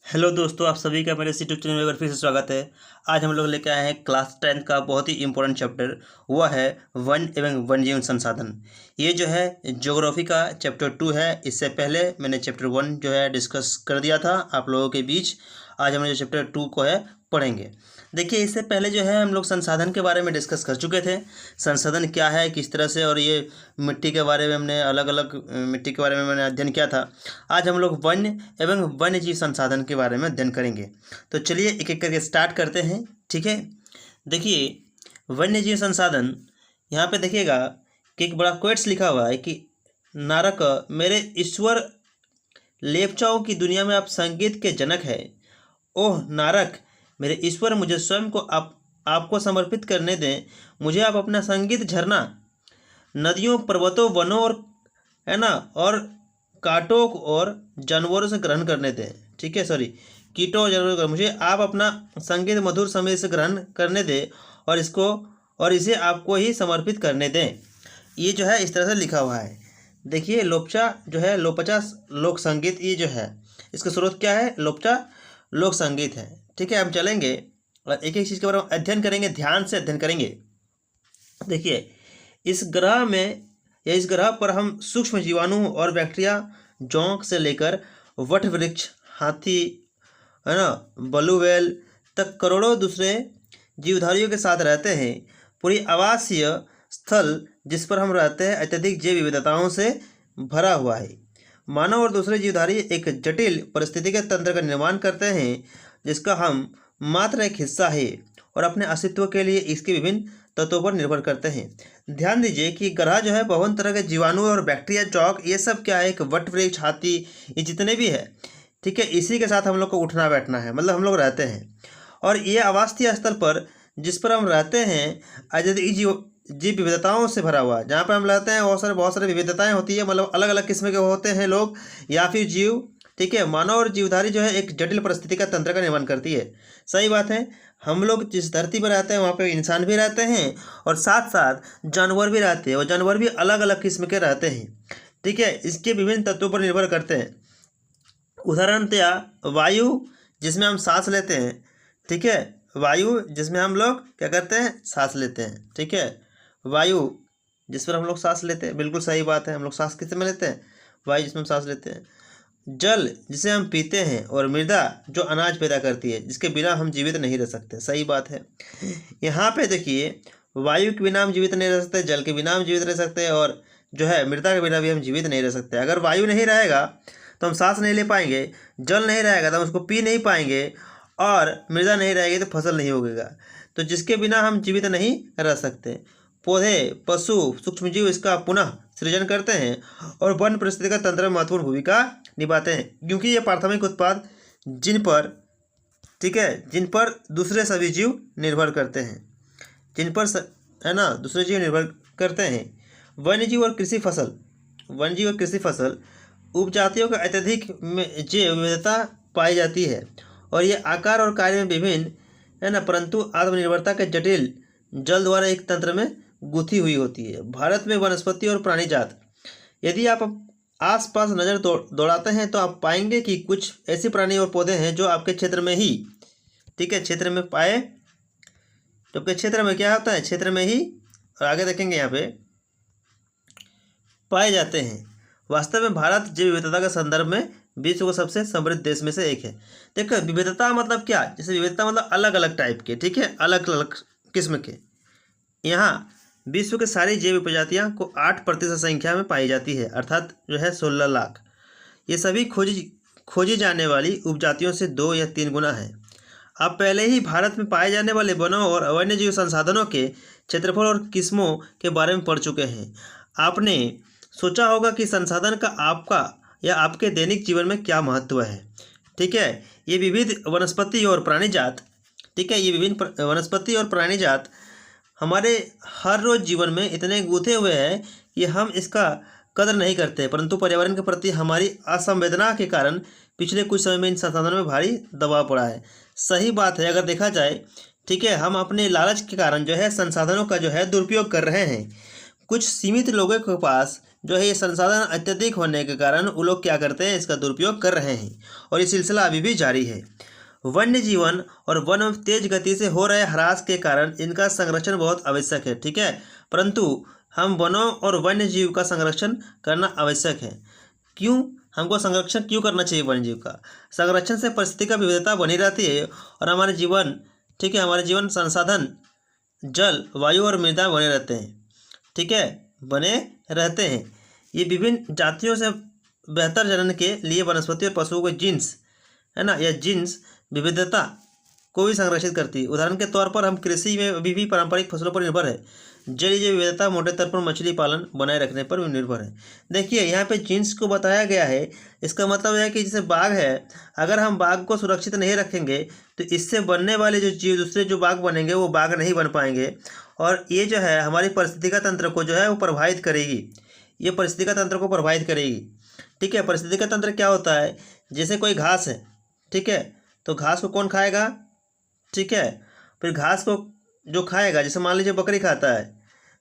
Hello दोस्तों, आप सभी का मेरे इस यूट्यूब चैनल में एक बार फिर से स्वागत है। आज हम लोग लेके आए हैं क्लास 10 का बहुत ही इंपॉर्टेंट चैप्टर। वह है वन एवं वन्यजीव संसाधन। ये जो है ज्योग्राफी का चैप्टर 2 है। इससे पहले मैंने चैप्टर 1 जो है डिस्कस कर दिया था आप लोगों के बीच। आज हम जो चैप्टर 2 को है पढ़ेंगे। देखिए, इससे पहले जो है हम लोग संसाधन के बारे में डिस्कस कर चुके थे। संसाधन क्या है, किस तरह से, और ये मिट्टी के बारे में हमने अलग अलग मिट्टी के बारे में मैंने अध्ययन किया था। आज हम लोग वन्य एवं वन्यजीव संसाधन के बारे में अध्ययन करेंगे। तो चलिए एक एक करके स्टार्ट करते हैं। ठीक है, देखिए वन्यजीव संसाधन, यहाँ पे देखिएगा कि एक बड़ा क्वेट्स लिखा हुआ है कि नारक मेरे ईश्वर, लेपचाओं की दुनिया में आप संगीत के जनक है। ओह नारक मेरे ईश्वर, मुझे स्वयं को आपको समर्पित करने दें। मुझे आप अपना संगीत झरना, नदियों, पर्वतों, वनों और है ना, और कांटों और जानवरों से ग्रहण करने दें। ठीक है, सॉरी, कीटों और जानवरों से, मुझे आप अपना संगीत मधुर समय से ग्रहण करने दें और इसे आपको ही समर्पित करने दें। ये जो है इस तरह से लिखा हुआ है। देखिए लोपचा जो है, लोपचा लोक संगीत, ये जो है इसका स्रोत क्या है, लोपचा लोक संगीत है। ठीक है, हम चलेंगे और एक एक चीज़ के बारे में अध्ययन करेंगे, ध्यान से अध्ययन करेंगे। देखिए इस ग्रह पर हम सूक्ष्म जीवाणु और बैक्टीरिया, जोंक से लेकर वट वृक्ष, हाथी, है ना, ब्लू व्हेल तक करोड़ों दूसरे जीवधारियों के साथ रहते हैं। पूरी आवासीय स्थल जिस पर हम रहते हैं अत्यधिक जैव विविधताओं से भरा हुआ है। मानव और दूसरे जीवधारी एक जटिल पारिस्थितिकी तंत्र का निर्माण करते हैं जिसका हम मात्र एक हिस्सा है और अपने अस्तित्व के लिए इसके विभिन्न तत्वों पर निर्भर करते हैं। ध्यान दीजिए कि ग्रह जो है बहुत तरह के जीवाणु और बैक्टीरिया, चौक, ये सब क्या है, एक वट वृक्ष, हाथी, ये जितने भी है, ठीक है, इसी के साथ हम लोग को उठना बैठना है, मतलब हम लोग रहते हैं। और ये आवासीय स्थल पर जिस पर हम रहते हैं अत्यधिक जीव विविधताओं से भरा हुआ है। जहाँ पर हम रहते हैं बहुत सारे विविधताएँ होती है, मतलब अलग अलग किस्म के होते हैं लोग या फिर जीव। ठीक है, मानव और जीवधारी जो है एक जटिल परिस्थिति का तंत्र का निर्माण करती है। सही बात है, हम लोग जिस धरती पर रहते हैं वहाँ पे इंसान भी रहते हैं और साथ साथ जानवर भी रहते हैं, और जानवर भी अलग अलग किस्म के रहते हैं। ठीक है, इसके विभिन्न तत्वों पर निर्भर करते हैं। उदाहरणतया वायु जिसमें हम सांस लेते हैं, ठीक है, वायु जिसमें हम लोग क्या करते हैं, सांस लेते हैं। ठीक है, वायु जिस पर हम लोग सांस लेते हैं, बिल्कुल सही बात है, हम लोग सांस किस में लेते हैं, वायु जिसमें हम सांस लेते हैं। जल जिसे हम पीते हैं, और मृदा जो अनाज पैदा करती है, जिसके बिना हम जीवित नहीं रह सकते। सही बात है। यहाँ पे देखिए वायु के बिना हम जीवित नहीं रह सकते, जल के बिना हम जीवित रह सकते हैं, और जो है मृदा के बिना भी हम जीवित नहीं रह सकते। अगर वायु नहीं रहेगा तो हम सांस नहीं ले पाएंगे, जल नहीं रहेगा तो हम उसको पी नहीं पाएंगे, और मृदा नहीं रहेगी तो फसल नहीं उगेगा। तो जिसके बिना हम जीवित नहीं रह सकते। पौधे, पशु, सूक्ष्मजीव इसका पुनः सृजन करते हैं और वन परिस्थिति का तंत्र में महत्वपूर्ण भूमिका निभाते हैं, क्योंकि ये प्राथमिक उत्पाद जिन पर, ठीक है, जिन पर दूसरे सभी जीव निर्भर करते हैं, है ना, दूसरे जीव निर्भर करते हैं। वन्यजीव और कृषि फसल उपजातियों का अत्यधिक जैव विविधता पाई जाती है, और ये आकार और कार्य में विभिन्न है ना, परंतु आत्मनिर्भरता के जटिल जल द्वारा एक तंत्र में गुथी हुई होती है। भारत में वनस्पति और प्राणी जात, यदि आप आसपास नज़र दौड़ाते हैं तो आप पाएंगे कि कुछ ऐसे प्राणी और पौधे हैं जो आपके क्षेत्र में ही, ठीक है, क्षेत्र में पाए, तो आपके क्षेत्र में क्या होता है, क्षेत्र में ही, और आगे देखेंगे यहाँ पे पाए जाते हैं। वास्तव में भारत जैव विविधता के संदर्भ में विश्व को सबसे समृद्ध देश में से एक है। देखो विविधता मतलब क्या, जैसे विविधता मतलब अलग अलग टाइप के, ठीक है, अलग अलग किस्म के। यहाँ विश्व के सारी जैव प्रजातियाँ को 8% संख्या में पाई जाती है, अर्थात जो है 16 लाख। ये सभी खोजी जाने वाली उपजातियों से 2 या 3 गुना है। आप पहले ही भारत में पाए जाने वाले वनों और वन्यजीव संसाधनों के क्षेत्रफल और किस्मों के बारे में पढ़ चुके हैं। आपने सोचा होगा कि संसाधन का आपका या आपके दैनिक जीवन में क्या महत्व है। ठीक है, ये विविध वनस्पति और प्राणी जात, ठीक है, ये विभिन्न वनस्पति और प्राणी जात हमारे हर रोज जीवन में इतने गूंथे हुए हैं कि हम इसका कदर नहीं करते, परंतु पर्यावरण के प्रति हमारी असंवेदना के कारण पिछले कुछ समय में इन संसाधनों में भारी दबाव पड़ा है। सही बात है, अगर देखा जाए, ठीक है, हम अपने लालच के कारण जो है संसाधनों का जो है दुरुपयोग कर रहे हैं। कुछ सीमित लोगों के पास जो है ये संसाधन अत्यधिक होने के कारण वो लोग क्या करते हैं, इसका दुरुपयोग कर रहे हैं और ये सिलसिला अभी भी जारी है। वन्य जीवन और वन में तेज गति से हो रहे ह्रास के कारण इनका संरक्षण बहुत आवश्यक है, ठीक है। परंतु हम वनों और वन्य जीव का संरक्षण करना आवश्यक है। क्यों हमको संरक्षण क्यों करना चाहिए वन्य जीव का? संरक्षण से परिस्थिति का विविधता बनी रहती है और हमारे जीवन, ठीक है, हमारे जीवन संसाधन जल, वायु और मृदा बने रहते हैं, ठीक है, बने रहते हैं। ये विभिन्न जातियों से बेहतर जनन के लिए वनस्पति और पशुओं के जीन्स, है ना, या जीन्स विविधता को भी संरक्षित करती है। उदाहरण के तौर पर हम कृषि में अभी भी पारंपरिक फसलों पर निर्भर है। जलीय विविधता मोटे तौर पर मछली पालन बनाए रखने पर भी निर्भर है। देखिए यहाँ पे जीन्स को बताया गया है, इसका मतलब है कि जैसे बाघ है, अगर हम बाघ को सुरक्षित नहीं रखेंगे तो इससे बनने वाले जो जीव दूसरे जो बाघ बनेंगे वो बाघ नहीं बन पाएंगे और ये जो है हमारी पारिस्थितिक तंत्र को जो है वो प्रभावित करेगी, ये पारिस्थितिक तंत्र को प्रभावित करेगी, ठीक है। पारिस्थितिक तंत्र क्या होता है, जैसे कोई घास है, ठीक है, तो घास को कौन खाएगा, ठीक है, फिर घास को जो खाएगा, जैसे मान लीजिए बकरी खाता है,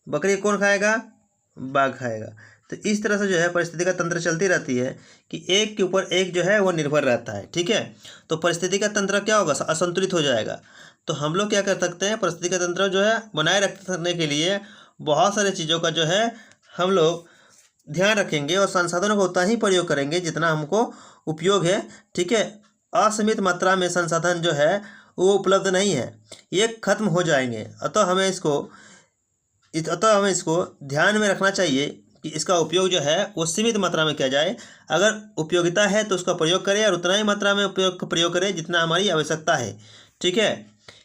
बकरी कौन खाएगा, बाघ खाएगा। तो इस तरह से जो है पारिस्थितिक तंत्र चलती रहती है कि एक के ऊपर एक जो है वो निर्भर रहता है, ठीक है। तो पारिस्थितिक तंत्र क्या होगा, असंतुलित हो जाएगा। तो हम लोग क्या कर सकते हैं, पारिस्थितिक तंत्र जो है बनाए रखने के लिए बहुत सारे चीज़ों का जो है हम लोग ध्यान रखेंगे और संसाधनों का उतना ही प्रयोग करेंगे जितना हमको उपयोग है, ठीक है। असीमित मात्रा में संसाधन जो है वो उपलब्ध नहीं है, ये खत्म हो जाएंगे। अतः हमें इसको ध्यान में रखना चाहिए कि इसका उपयोग जो है वो सीमित मात्रा में किया जाए। अगर उपयोगिता है तो उसका प्रयोग करें और उतना ही मात्रा में प्रयोग करें जितना हमारी आवश्यकता है, ठीक है।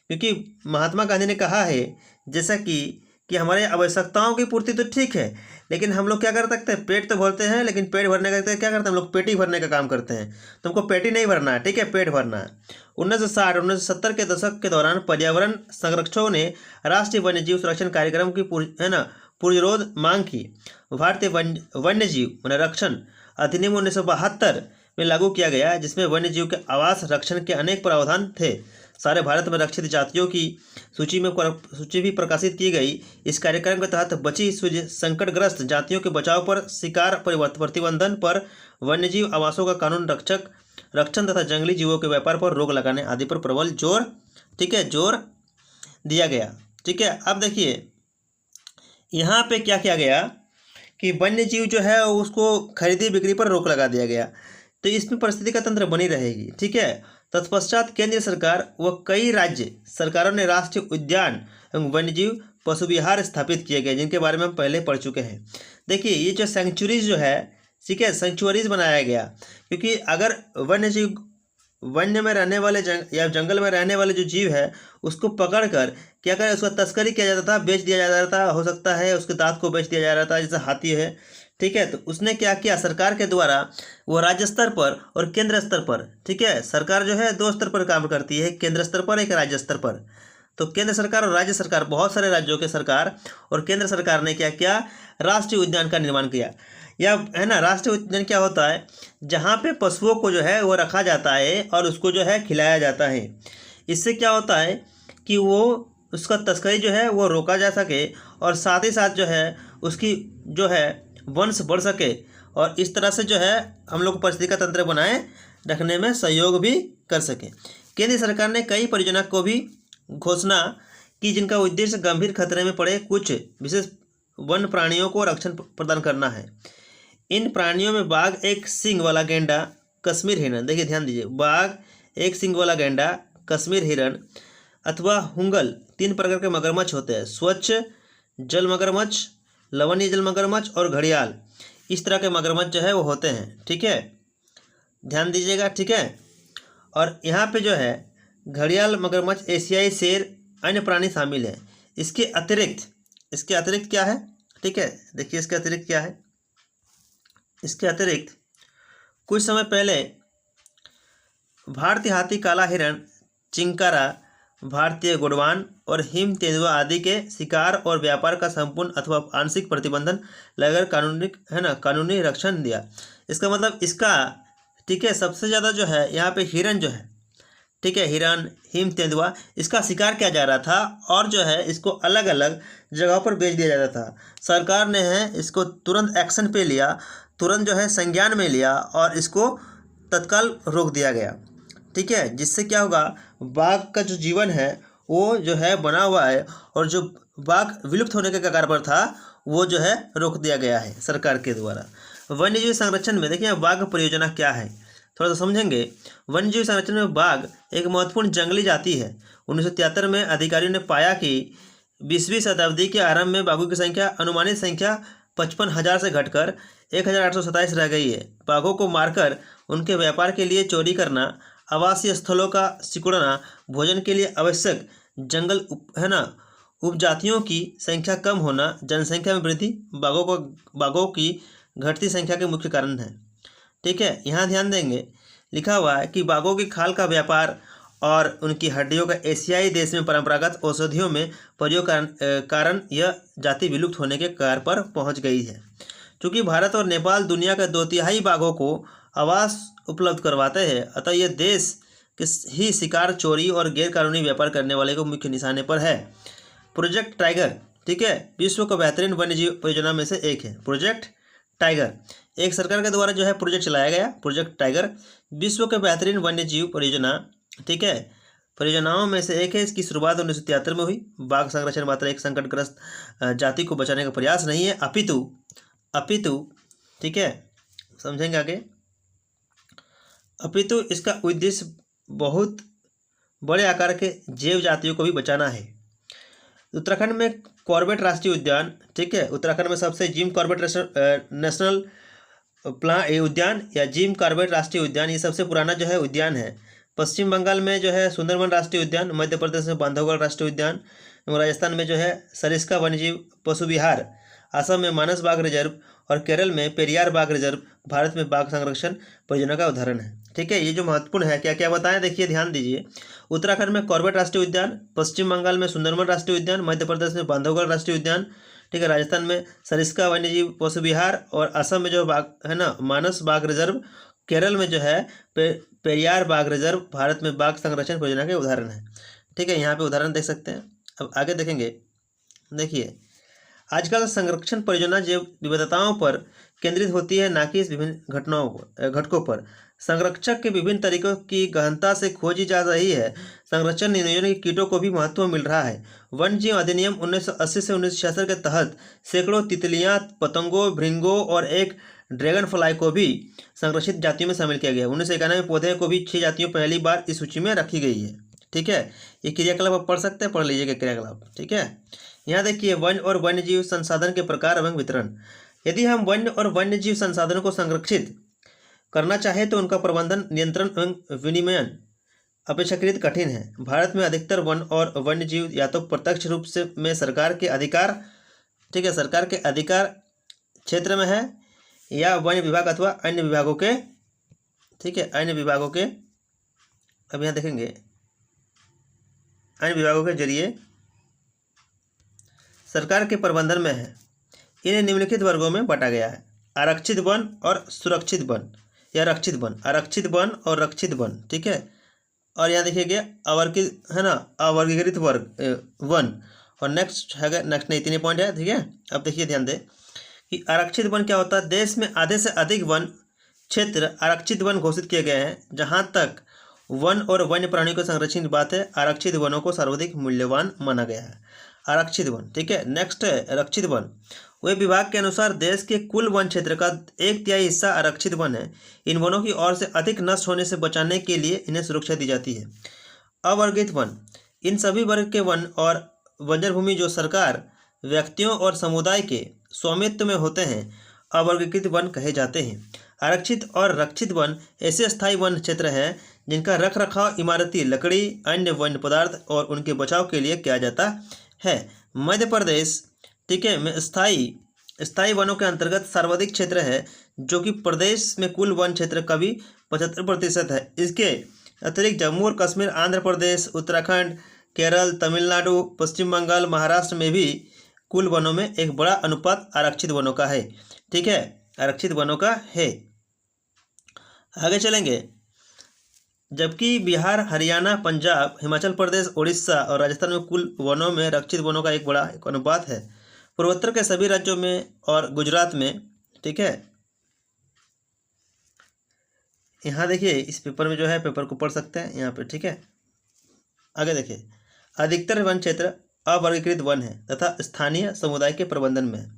क्योंकि महात्मा गांधी ने कहा है जैसा कि हमारे आवश्यकताओं की पूर्ति तो ठीक है, लेकिन हम लोग क्या कर सकते हैं, पेट तो भरते हैं, लेकिन पेट भरने का क्या करते हैं हम लोग, पेटी भरने का काम करते हैं। तो हमको पेटी नहीं भरना है, ठीक है, पेट भरना है। 1960-1970 के दशक के दौरान पर्यावरण संरक्षकों ने राष्ट्रीय वन्यजीव संरक्षण कार्यक्रम की पुरजोर मांग की। भारतीय वन्यजीव रक्षण अधिनियम 1972 में लागू किया गया, जिसमें वन्यजीव के आवास रक्षण के अनेक प्रावधान थे। सारे भारत में रक्षित जातियों की सूची भी प्रकाशित की गई। इस कार्यक्रम के तहत बची संकटग्रस्त जातियों के बचाव पर, शिकार प्रतिबंधन पर, वन्यजीव आवासों का कानून रक्षण तथा जंगली जीवों के व्यापार पर रोक लगाने आदि पर प्रबल जोर, ठीक है, जोर दिया गया, ठीक है। अब देखिए यहाँ पे क्या किया गया कि वन्य जीव जो है उसको खरीदी बिक्री पर रोक लगा दिया गया, तो इसमें परिस्थिति का तंत्र बनी रहेगी, ठीक है। तत्पश्चात केंद्र सरकार व कई राज्य सरकारों ने राष्ट्रीय उद्यान एवं वन्यजीव पशु विहार स्थापित किए गए, जिनके बारे में हम पहले पढ़ चुके हैं। देखिए ये जो सेंचुरीज जो है, ठीक है, सेंचुरीज बनाया गया, क्योंकि अगर वन्य में रहने वाले या जंगल में रहने वाले जो जीव है उसको पकड़ कर क्या करें, उसका तस्करी किया जाता था, बेच दिया जाता था, हो सकता है उसके दांत को बेच दिया जा रहा था, जैसे हाथी है, ठीक है। तो उसने क्या किया, सरकार के द्वारा वो राज्य स्तर पर और केंद्र स्तर पर, ठीक है, सरकार जो है 2 स्तर पर काम करती है, केंद्र स्तर पर, एक राज्य स्तर पर। तो केंद्र सरकार और राज्य सरकार, बहुत सारे राज्यों के सरकार और केंद्र सरकार ने क्या किया, राष्ट्रीय उद्यान का निर्माण किया। या है ना, राष्ट्रीय उद्यान क्या होता है, जहाँ पे पशुओं को जो है वो रखा जाता है और उसको जो है खिलाया जाता है। इससे क्या होता है कि वो उसका तस्करी जो है वो रोका जा सके और साथ ही साथ जो है उसकी जो है वंश बढ़ सके, और इस तरह से जो है हम लोग पारिस्थितिक तंत्र बनाए रखने में सहयोग भी कर सकें। केंद्र सरकार ने कई परियोजना को भी घोषणा की जिनका उद्देश्य गंभीर खतरे में पड़े कुछ विशेष वन प्राणियों को रक्षण प्रदान करना है। इन प्राणियों में बाघ, एक सींग वाला गेंडा, कश्मीर हिरण, देखिए ध्यान दीजिए, बाघ, एक सींग वाला गेंडा, कश्मीर हिरण अथवा हुंगल 3 प्रकार के मगरमच्छ होते हैं। स्वच्छ जल मगरमच्छ, लवणीय जल मगरमच्छ और घड़ियाल, इस तरह के मगरमच्छ जो है वो होते हैं, ठीक है, ध्यान दीजिएगा, ठीक है। और यहाँ पे जो है घड़ियाल, मगरमच्छ, एशियाई शेर, अन्य प्राणी शामिल है। इसके अतिरिक्त क्या है, ठीक है, देखिए इसके अतिरिक्त क्या है, इसके अतिरिक्त कुछ समय पहले भारतीय हाथी, काला हिरण, चिंकारा, भारतीय गुडवान और हिम तेंदुआ आदि के शिकार और व्यापार का संपूर्ण अथवा आंशिक प्रतिबंधन लगाकर कानूनी रक्षण दिया। इसका मतलब इसका, ठीक है, सबसे ज़्यादा जो है यहाँ पे हिरण जो है, ठीक है, हिरण, हिम तेंदुआ, इसका शिकार किया जा रहा था और जो है इसको अलग अलग जगहों पर बेच दिया जाता था। सरकार ने है इसको तुरंत एक्शन पे लिया, तुरंत जो है संज्ञान में लिया और इसको तत्काल रोक दिया गया। ठीक है, जिससे क्या होगा, बाघ का जो जीवन है वो जो है बना हुआ है और जो बाघ विलुप्त होने के कगार पर था वो जो है रोक दिया गया है सरकार के द्वारा। वन्यजीव संरक्षण में देखिए बाघ परियोजना क्या है, थोड़ा सा समझेंगे। वन्यजीव संरक्षण में बाघ एक महत्वपूर्ण जंगली जाति है। 1973 में अधिकारियों ने पाया कि 20वीं शताब्दी के आरंभ में बाघों की संख्या अनुमानित संख्या 55,000 से घटकर 1,827 रह गई है। बाघों को मारकर उनके व्यापार के लिए चोरी करना, आवासीय स्थलों का सिकुड़ना, भोजन के लिए आवश्यक जंगल है ना उपजातियों की संख्या कम होना, जनसंख्या में वृद्धि बाघों की घटती संख्या के मुख्य कारण है। ठीक है, यहाँ ध्यान देंगे, लिखा हुआ है कि बाघों की खाल का व्यापार और उनकी हड्डियों का एशियाई देश में परंपरागत औषधियों में प्रयोग कारण यह जाति विलुप्त होने के कगार पर पहुंच गई है। चूँकि भारत और नेपाल दुनिया के 2/3 बाघों को आवास उपलब्ध करवाते हैं, अतः यह देश के ही शिकार, चोरी और गैरकानूनी व्यापार करने वाले को मुख्य निशाने पर है। प्रोजेक्ट टाइगर, ठीक है, विश्व का बेहतरीन वन्यजीव परियोजना में से एक है। प्रोजेक्ट टाइगर एक सरकार के द्वारा जो है प्रोजेक्ट चलाया गया। प्रोजेक्ट टाइगर विश्व के बेहतरीन वन्यजीव परियोजना, ठीक है, परियोजनाओं में से एक है। इसकी शुरुआत 1973 में हुई। बाघ संरक्षण मात्र एक संकटग्रस्त जाति को बचाने का प्रयास नहीं है, अपितु ठीक है, समझेंगे आगे, अपितु इसका उद्देश्य बहुत बड़े आकार के जैव जातियों को भी बचाना है। उत्तराखंड में कॉर्बेट राष्ट्रीय उद्यान, ठीक है, उत्तराखंड में सबसे जिम कॉर्बेट नेशनल उद्यान या जिम कॉर्बेट राष्ट्रीय उद्यान, ये सबसे पुराना जो है उद्यान है। पश्चिम बंगाल में जो है सुंदरवन राष्ट्रीय उद्यान, मध्य प्रदेश में बांधवगढ़ राष्ट्रीय उद्यान, राजस्थान में जो है सरिस्का वन्यजीव पशु विहार, असम में मानस बाघ रिजर्व और केरल में पेरियार बाघ रिजर्व भारत में बाघ संरक्षण परियोजना का उदाहरण है। ठीक है, ये जो महत्वपूर्ण है क्या क्या बताएं, देखिए ध्यान दीजिए। उत्तराखंड में कॉर्बेट राष्ट्रीय उद्यान, पश्चिम बंगाल में सुंदरवन राष्ट्रीय उद्यान, मध्य प्रदेश में बांधवगढ़ राष्ट्रीय उद्यान, ठीक है, राजस्थान में सरिस्का वन्यजीव पशु विहार और असम में जो बाघ है ना मानस बाघ रिजर्व, केरल में जो है पेरियार बाघ रिजर्व भारत में बाघ संरक्षण परियोजना के उदाहरण है। ठीक है, यहाँ पे उदाहरण देख सकते हैं। अब आगे देखेंगे, देखिए आजकल संरक्षण परियोजना जैव विविधताओं पर केंद्रित होती है, ना कि इस विभिन्न घटकों पर। संरक्षक के विभिन्न तरीकों की गहनता से खोजी जा रही है। संरक्षण नियोजन के कीटों को भी महत्व मिल रहा है। वन्य जीव अधिनियम 1980 से 1966 के तहत सैकड़ों तितलियां, पतंगों, भृंगों और एक ड्रैगन फ्लाई को भी संरक्षित जातियों में शामिल किया गया है। 1991 में पौधे को भी 6 जातियों पहली बार इस सूची में रखी गई है। ठीक है, ये क्रियाकलाप आप पढ़ सकते हैं, पढ़ लीजिएगा क्रियाकलाप। ठीक है, यहाँ देखिए वन्य और वन्यजीव संसाधन के प्रकार एवं वितरण। यदि हम वन्य और वन्यजीव संसाधनों को संरक्षित करना चाहे तो उनका प्रबंधन, नियंत्रण एवं विनियमन अपेक्षाकृत कठिन है। भारत में अधिकतर वन और वन्यजीव या तो प्रत्यक्ष रूप से में सरकार के अधिकार, ठीक है, सरकार के अधिकार क्षेत्र में है या वन विभाग अथवा अन्य विभागों के, ठीक है, अन्य विभागों के, अब यहाँ देखेंगे अन्य विभागों के जरिए सरकार के प्रबंधन में है। इन्हें निम्नलिखित वर्गों में बांटा गया है: आरक्षित वन और सुरक्षित वन या रक्षित वन, आरक्षित वन और रक्षित वन। ठीक है, और यहाँ देखिए अवर्गीकृत है ना, अवर्गीकृत वर्ग वन। और नेक्स्ट है, नेक्स्ट नहीं, 3 पॉइंट है। ठीक है, अब देखिए ध्यान दें कि आरक्षित वन क्या होता है। देश में आधे से अधिक वन क्षेत्र आरक्षित वन घोषित किए गए हैं। जहाँ तक वन और वन्य प्राणियों के संरक्षण की बात है, आरक्षित वनों को सर्वाधिक मूल्यवान माना गया है। आरक्षित वन, ठीक है। नेक्स्ट है रक्षित वन। वे विभाग के अनुसार देश के कुल वन क्षेत्र का 1/3 हिस्सा आरक्षित वन है। इन वनों की ओर से अधिक नष्ट होने से बचाने के लिए इन्हें सुरक्षा दी जाती है। अवर्गित वन, इन सभी वर्ग के वन और बंजर भूमि जो सरकार, व्यक्तियों और समुदाय के स्वामित्व में होते हैं, अवर्गीकृत वन कहे जाते हैं। आरक्षित और रक्षित वन ऐसे स्थायी वन क्षेत्र हैं जिनका रख रखाव इमारती लकड़ी, अन्य वन्य पदार्थ और उनके बचाव के लिए किया जाता है। मध्य प्रदेश, ठीक है, में स्थायी वनों के अंतर्गत सर्वाधिक क्षेत्र है, जो कि प्रदेश में कुल वन क्षेत्र का भी 75% है। इसके अतिरिक्त जम्मू और कश्मीर, आंध्र प्रदेश, उत्तराखंड, केरल, तमिलनाडु, पश्चिम बंगाल, महाराष्ट्र में भी कुल वनों में एक बड़ा अनुपात आरक्षित वनों का है। ठीक है, आरक्षित वनों का है। आगे चलेंगे, जबकि बिहार, हरियाणा, पंजाब, हिमाचल प्रदेश, उड़ीसा और राजस्थान में कुल वनों में रक्षित वनों का एक बड़ा अनुपात है। पूर्वोत्तर के सभी राज्यों में और गुजरात में, ठीक है। यहाँ देखिए इस पेपर में जो है, पेपर को पढ़ सकते हैं यहाँ पे, ठीक है। आगे देखिए, अधिकतर वन क्षेत्र अवर्गीकृत वन है तथा स्थानीय समुदाय के प्रबंधन में है।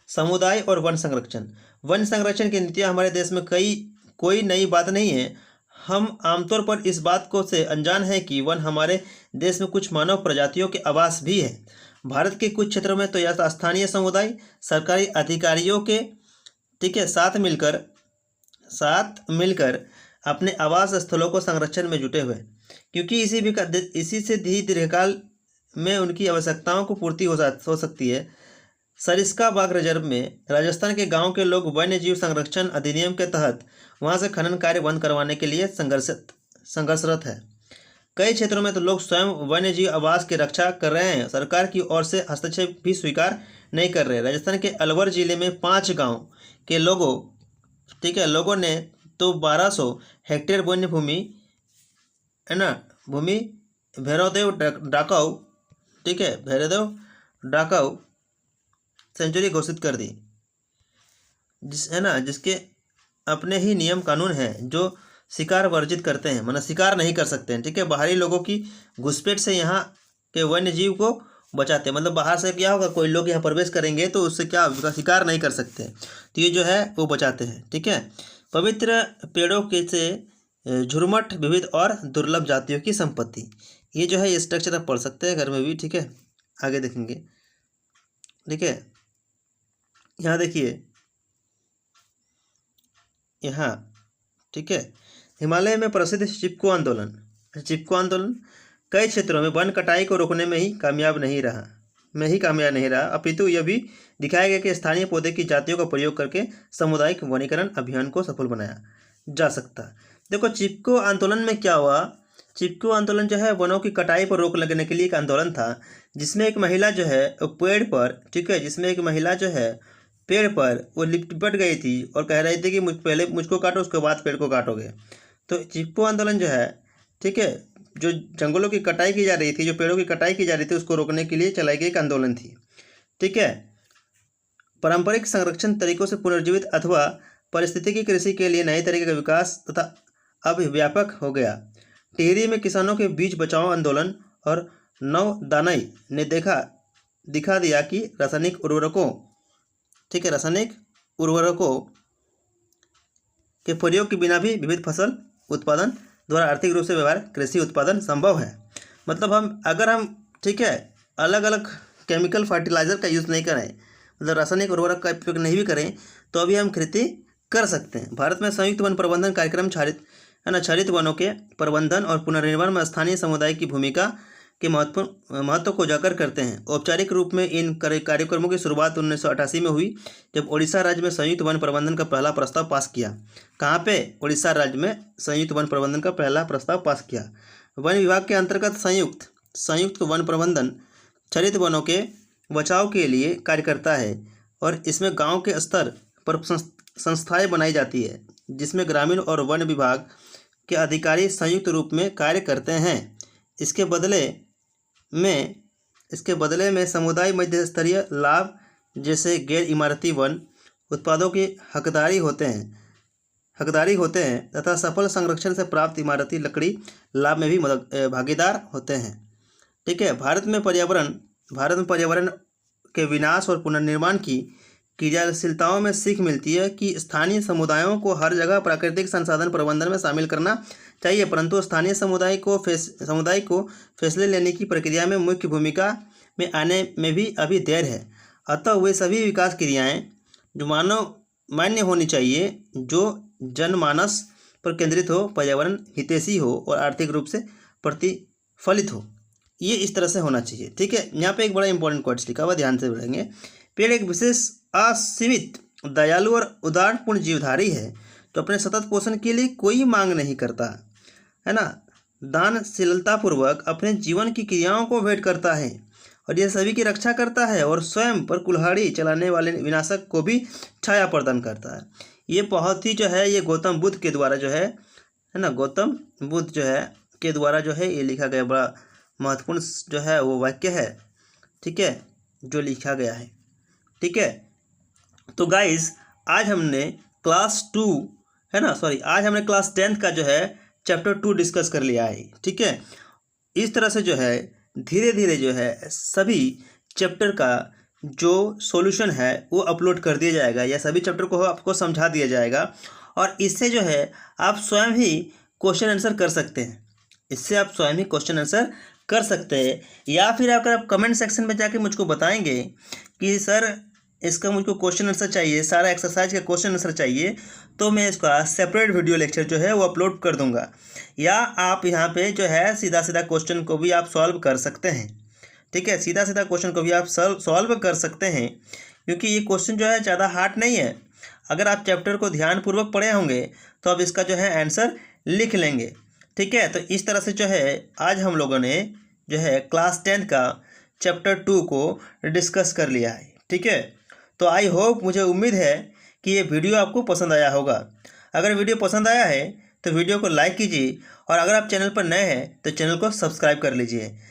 समुदाय और वन संरक्षण की नीतियाँ हमारे देश में कोई नई बात नहीं है। हम आमतौर पर इस बात को से अनजान है कि वन हमारे देश में कुछ मानव प्रजातियों के आवास भी है। भारत के कुछ क्षेत्रों में तो यह स्थानीय समुदाय सरकारी अधिकारियों के, ठीक है, साथ मिलकर अपने आवास स्थलों को संरक्षण में जुटे हुए, क्योंकि इसी से दीर्घकाल में उनकी आवश्यकताओं को पूर्ति हो सकती है। सरिस्का बाघ रिजर्व में राजस्थान के गांव के लोग वन्य जीव संरक्षण अधिनियम के तहत वहां से खनन कार्य बंद करवाने के लिए संघर्षरत है। कई क्षेत्रों में तो लोग स्वयं वन्य जीव आवास की रक्षा कर रहे हैं, सरकार की ओर से हस्तक्षेप भी स्वीकार नहीं कर रहे। राजस्थान के अलवर जिले में 5 गाँव के लोगों, ठीक है, लोगों ने तो 1200 हेक्टेयर वन्य भूमि, है ना, भूमि भैरवदेव डाकऊ, ठीक है, भैरवदेव डाकऊ सेंचुरी घोषित कर दी, जिसके अपने ही नियम कानून हैं जो शिकार वर्जित करते हैं, मतलब शिकार नहीं कर सकते हैं, ठीक है। बाहरी लोगों की घुसपैठ से यहाँ के वन्य जीव को बचाते हैं, मतलब बाहर से क्या होगा, कोई लोग यहाँ प्रवेश करेंगे तो उससे क्या होगा, शिकार नहीं कर सकते, तो ये जो है वो बचाते हैं, ठीक है। पवित्र पेड़ों के से झुरमट विविध और दुर्लभ जातियों की संपत्ति, ये जो है ये स्ट्रक्चर आप पढ़ सकते हैं घर में भी, ठीक है। आगे देखेंगे, ठीक है। यहाँ देखिए, यहाँ, ठीक है, हिमालय में प्रसिद्ध चिपको आंदोलन कई क्षेत्रों में वन कटाई को रोकने में ही कामयाब नहीं रहा, अपितु यह भी दिखाया गया कि स्थानीय पौधे की जातियों का प्रयोग करके सामुदायिक वनीकरण अभियान को सफल बनाया जा सकता। देखो चिपको आंदोलन में क्या हुआ, चिपको आंदोलन जो है वनों की कटाई पर रोक लगने के लिए एक आंदोलन था, जिसमें एक महिला जो है पेड़ पर, ठीक है, जिसमें एक महिला जो है पेड़ पर वो लिपट गई थी और कह रही थी कि पहले मुझको काटो, उसके बाद पेड़ को काटोगे। तो चिपको आंदोलन जो है, ठीक है, जो जंगलों की कटाई की जा रही थी, जो पेड़ों की कटाई की जा रही थी, उसको रोकने के लिए चलाई गई एक आंदोलन थी, ठीक है। पारंपरिक संरक्षण तरीकों से पुनर्जीवित अथवा पारिस्थितिकी कृषि के लिए नए तरीके का विकास तथा अब व्यापक हो गया। टिहरी में किसानों के बीच बचाव आंदोलन और नवदानई ने दिखा दिया कि रासायनिक उर्वरकों, ठीक है, रासायनिक उर्वरकों के प्रयोग के बिना भी विविध फसल उत्पादन द्वारा आर्थिक रूप से व्यवहार कृषि उत्पादन संभव है। मतलब अगर हम ठीक है अलग अलग केमिकल फर्टिलाइज़र का यूज़ नहीं करें, मतलब रासायनिक उर्वरक का उपयोग नहीं भी करें, तो अभी हम खेती कर सकते हैं। भारत में संयुक्त वन प्रबंधन कार्यक्रम क्षरित वनों के प्रबंधन और पुनर्निर्माण में स्थानीय समुदाय की भूमिका के महत्व को उजागर करते हैं। औपचारिक रूप में इन कार्यक्रमों की शुरुआत 1988 में हुई, जब उड़ीसा राज्य में संयुक्त वन प्रबंधन का पहला प्रस्ताव पास किया। कहाँ पे? उड़ीसा राज्य में संयुक्त वन प्रबंधन का पहला प्रस्ताव पास किया। वन विभाग के अंतर्गत संयुक्त वन प्रबंधन क्षरित वनों के बचाव के लिए कार्य करता है और इसमें गाँव के स्तर पर संस्थाएं बनाई जाती है, जिसमें ग्रामीण और वन विभाग के अधिकारी संयुक्त रूप में कार्य करते हैं। इसके बदले में समुदाय मध्य स्तरीय लाभ जैसे गैर इमारती वन उत्पादों की हकदारी होते हैं तथा सफल संरक्षण से प्राप्त इमारती लकड़ी लाभ में भी भागीदार होते हैं। ठीक है। भारत में पर्यावरण के विनाश और पुनर्निर्माण की क्रियाशीलताओं में सीख मिलती है कि स्थानीय समुदायों को हर जगह प्राकृतिक संसाधन प्रबंधन में शामिल करना चाहिए, परंतु स्थानीय समुदाय को फैसले लेने की प्रक्रिया में मुख्य भूमिका में आने में भी अभी देर है। अतः वे सभी विकास क्रियाएं जो मान्य होनी चाहिए, जो जनमानस पर केंद्रित हो, पर्यावरण हितैषी हो और आर्थिक रूप से प्रतिफलित हो, ये इस तरह से होना चाहिए। ठीक है। यहाँ पे एक बड़ा इंपॉर्टेंट क्वेश्चन लिखा हुआ, ध्यान से पढ़ेंगे। पेड़ एक विशेष असीमित दयालु और उदारपूर्ण जीवधारी है जो अपने सतत पोषण के लिए कोई मांग नहीं करता है ना, दानशीलतापूर्वक अपने जीवन की क्रियाओं को भेंट करता है और यह सभी की रक्षा करता है और स्वयं पर कुल्हाड़ी चलाने वाले विनाशक को भी छाया प्रदान करता है। ये बहुत ही जो है ये गौतम बुद्ध के द्वारा जो है है ना, गौतम बुद्ध जो है के द्वारा जो है ये लिखा गया बड़ा महत्वपूर्ण जो है वो वाक्य है, ठीक है, जो लिखा गया है। ठीक है, तो गाइज आज हमने क्लास 2 है ना, सॉरी, आज हमने क्लास 10th का जो है चैप्टर 2 डिस्कस कर लिया है। ठीक है, इस तरह से जो है धीरे धीरे जो है सभी चैप्टर का जो सॉल्यूशन है वो अपलोड कर दिया जाएगा, या सभी चैप्टर को आपको समझा दिया जाएगा, और इससे जो है आप स्वयं ही क्वेश्चन आंसर कर सकते हैं। इससे आप स्वयं ही क्वेश्चन आंसर कर सकते हैं, या फिर अगर आप कमेंट सेक्शन में जाके मुझको बताएंगे कि सर इसका मुझको क्वेश्चन आंसर चाहिए, सारा एक्सरसाइज का क्वेश्चन आंसर चाहिए, तो मैं इसका सेपरेट वीडियो लेक्चर जो है वो अपलोड कर दूंगा। या आप यहाँ पे जो है सीधा सीधा क्वेश्चन को भी आप सॉल्व कर सकते हैं। ठीक है, सीधा सीधा क्वेश्चन को भी आप सॉल्व कर सकते हैं, क्योंकि ये क्वेश्चन जो है ज़्यादा हार्ड नहीं है। अगर आप चैप्टर को ध्यानपूर्वक पढ़े होंगे तो आप इसका जो है आंसर लिख लेंगे। ठीक है, तो इस तरह से जो है आज हम लोगों ने जो है क्लास 10 का चैप्टर 2 को डिस्कस कर लिया है। ठीक है, तो आई होप, मुझे उम्मीद है कि ये वीडियो आपको पसंद आया होगा। अगर वीडियो पसंद आया है तो वीडियो को लाइक कीजिए, और अगर आप चैनल पर नए हैं तो चैनल को सब्सक्राइब कर लीजिए।